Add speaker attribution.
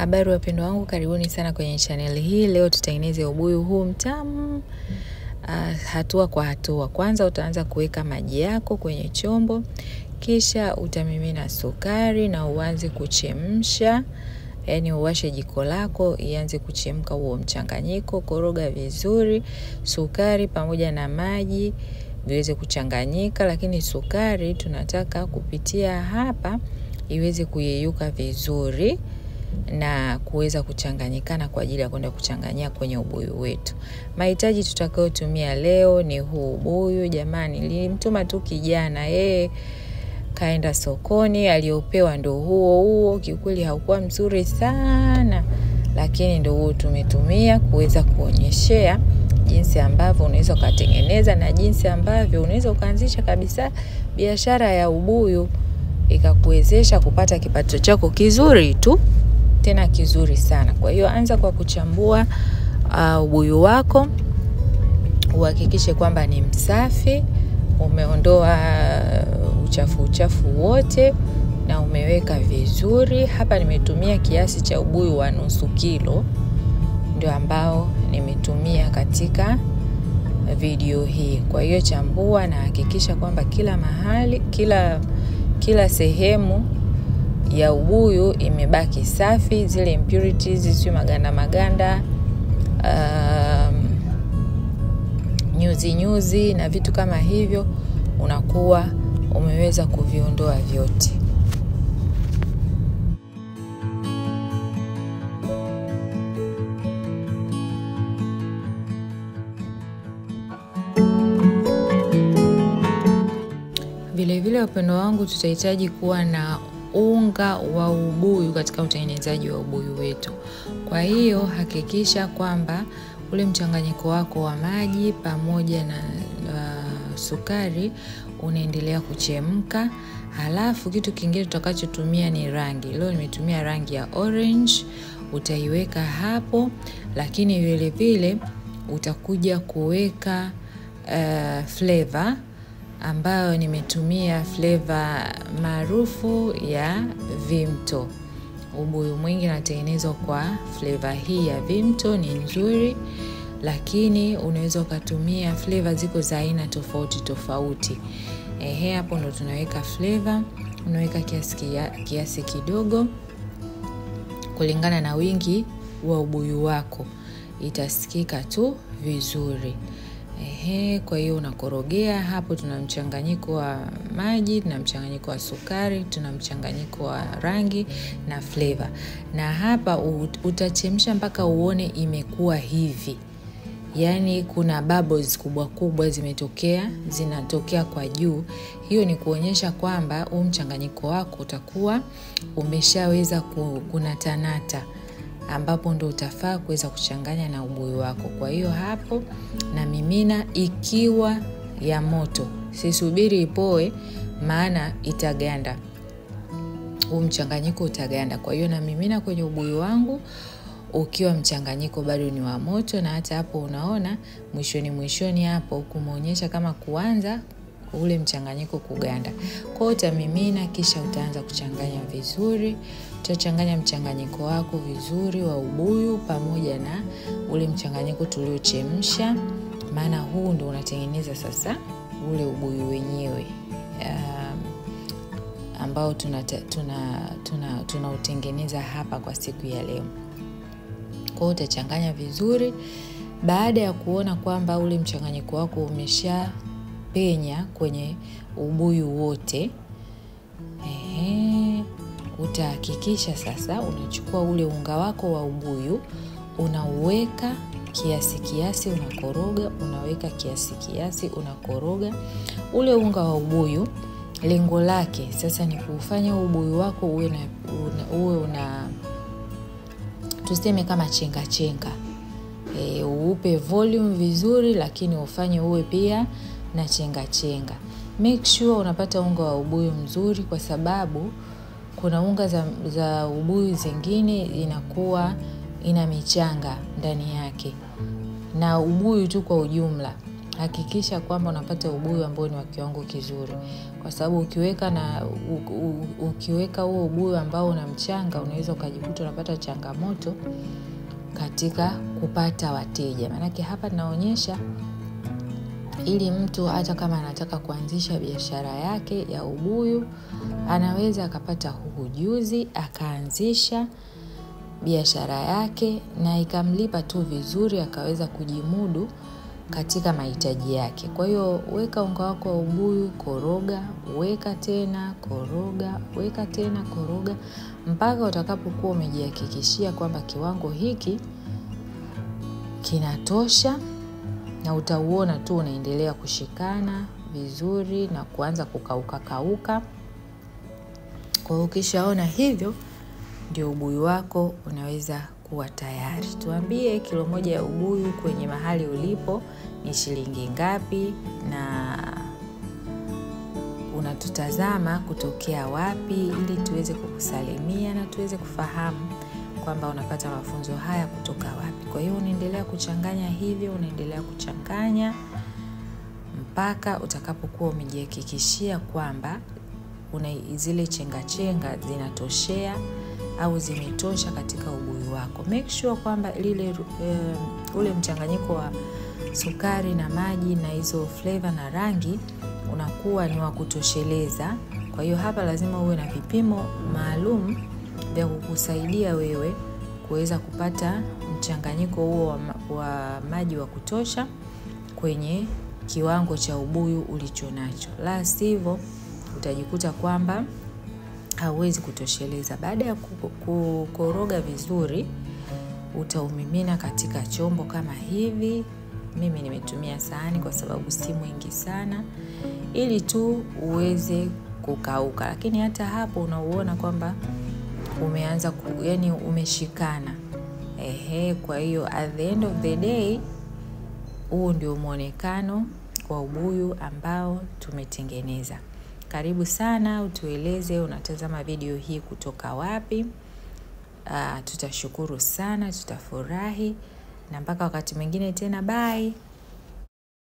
Speaker 1: Habari wapendwa wangu, karibuni sana kwenye channel hii. Leo tutatengeneza ubuyu huu mtamu hatua kwa hatua. Kwanza utaanza kuweka maji yako kwenye chombo, kisha utamimina sukari na uanze kuchemsha. Yaani uwashe jiko lako ianze kuchemka huo mchanganyiko. Koroga vizuri sukari pamoja na maji viweze kuchanganyika, lakini sukari tunataka kupitia hapa iweze kuyeyuka vizuri na kuweza kuchanganyikana kwa ajili ya kwenda kuchanganyia kwenye ubuyu wetu. Mahitaji tutakayotumia leo ni huu ubuyu. Jamani, nilimtuma tu kijana, yeye kaenda sokoni, aliopewa ndo huo. Kiukweli haukuwa mzuri sana, lakini ndo huo tumetumia kuweza kuonyeshea jinsi ambavyo unaweza kutengeneza na jinsi ambavyo unaweza kuanzisha kabisa biashara ya ubuyu ikakuwezesha kupata kipato chako kizuri tu, tena kizuri sana. Kwa hiyo anza kwa kuchambua ubuyu wako, uhakikishe kwamba ni msafi, umeondoa uchafu wote na umeweka vizuri. Hapa nimetumia kiasi cha ubuyu wa nusu kilo, ndio ambao nimetumia katika video hii. Kwa hiyo chambua na hakikisha kwamba kila mahali, kila sehemu ya ubuyu imebaki safi, zile impurities zisiwe maganda nyuzi na vitu kama hivyo, unakuwa umeweza kuviondoa vyote. Vile wapendwa wangu, tutahitaji kuwa na unga wa ubuyu katika utengenezaji wa ubuyu wetu. Kwa hiyo hakikisha kwamba ule mchanganyiko wako wa maji pamoja na sukari unaendelea kuchemka. Halafu kitu kingine tutakachotumia ni rangi. Leo nimetumia rangi ya orange, utaiweka hapo, lakini vile vile utakuja kuweka flavor ambayo nimetumia flavor maarufu ya Vimto. Ubuyu mwingi unatengenezwa kwa flavor hii ya Vimto, ni nzuri, lakini unaweza kutumia flavor ziko za aina tofauti. Hapo ndo tunaweka flavor, unaweka kiasi kidogo kulingana na wingi wa ubuyu wako, itasikika tu vizuri. Kwa hiyo unakorogea hapo. Tuna mchanganyiko wa maji, tuna mchanganyiko wa sukari, tuna mchanganyiko wa rangi na flavor. Na hapa utachemsha mpaka uone imekuwa hivi. Yaani kuna bubbles kubwa zinatokea kwa juu. Hiyo ni kuonyesha kwamba huu mchanganyiko wako utakuwa umeshaweza kunatanata, ambapo ndo utafaa kuweza kuchanganya na ubuyu wako. Kwa hiyo hapo na mimina ikiwa ya moto, sisubiri ipoe, maana itaganda, huu mchanganyiko utaganda. Kwa hiyo na mimina kwenye ubuyu wangu ukiwa mchanganyiko bado ni wa moto, na hata hapo unaona mwishoni hapo kumuonyesha kama kuanza ule mchanganyiko kuganda. Kwa hiyo utamimina, kisha utaanza kuchanganya vizuri. Utachanganya mchanganyiko wako vizuri wa ubuyu pamoja na ule mchanganyiko tuliochemsha, maana huu ndio unatengeneza sasa ule ubuyu wenyewe ambao tunautengeneza hapa kwa siku ya leo. Kwa hiyo utachanganya vizuri. Baada ya kuona kwamba ule mchanganyiko wako umesha penya kwenye ubuyu wote, utahakikisha sasa unachukua ule unga wako wa ubuyu, unauweka kiasi unakoroga, unaweka kiasi unakoroga. Ule unga wa ubuyu lengo lake sasa ni kufanya ubuyu wako uwe una tuseme kama chenga. Uupe volume vizuri, lakini ufanye uwe pia na chenga. Make sure unapata unga wa ubuyu mzuri, kwa sababu kuna unga za ubuyu zingine inakuwa ina michanga ndani yake, na ubuyu tu kwa ujumla hakikisha kwamba unapata ubuyu ambao ni wa kiwango kizuri, kwa sababu ukiweka huo ubuyu ambao una mchanga, unaweza ukajikuta unapata changamoto katika kupata wateja. Maana hapa naonyesha ili mtu hata kama anataka kuanzisha biashara yake ya ubuyu, anaweza akapata ujuzi akaanzisha biashara yake na ikamlipa tu vizuri, akaweza kujimudu katika mahitaji yake. Kwa hiyo weka unga wako wa ubuyu, koroga, weka tena, koroga, weka tena, koroga mpaka utakapokuwa umejihakikishia kwamba kiwango hiki kinatosha, na utauona tu unaendelea kushikana vizuri na kuanza kukauka. Kwa hiyo ukishaona hivyo, ndio ubuyu wako unaweza kuwa tayari. Tuambie kilo moja ya ubuyu kwenye mahali ulipo ni shilingi ngapi, na unatutazama kutokea wapi, ili tuweze kukusalimia na tuweze kufahamu kwamba unapata mafunzo haya kutoka wapi. Kwa hiyo unaendelea kuchanganya hivyo, unaendelea kuchanganya mpaka utakapokuwa umejihakikishia kwamba zile chenga zinatoshea au zimetosha katika ubuyu wako. Make sure kwamba ule mchanganyiko wa sukari na maji na hizo flavor na rangi unakuwa ni wa kutosheleza. Kwa hiyo hapa lazima uwe na vipimo maalum vya kukusaidia wewe kuweza kupata mchanganyiko huo wa maji wa kutosha kwenye kiwango cha ubuyu ulichonacho. La sivyo utajikuta kwamba hauwezi kutosheleza. Baada ya kukoroga vizuri, utaumimina katika chombo kama hivi. Mimi nimetumia sahani kwa sababu si mwingi sana, ili tu uweze kukauka. Lakini hata hapo unauona kwamba umeanza yani umeshikana. Kwa hiyo at the end of the day, huu ndio muonekano wa ubuyu ambao tumetengeneza. Karibu sana, utueleze unatazama video hii kutoka wapi. Tutashukuru sana, tutafurahi, na mpaka wakati mwingine tena, bye.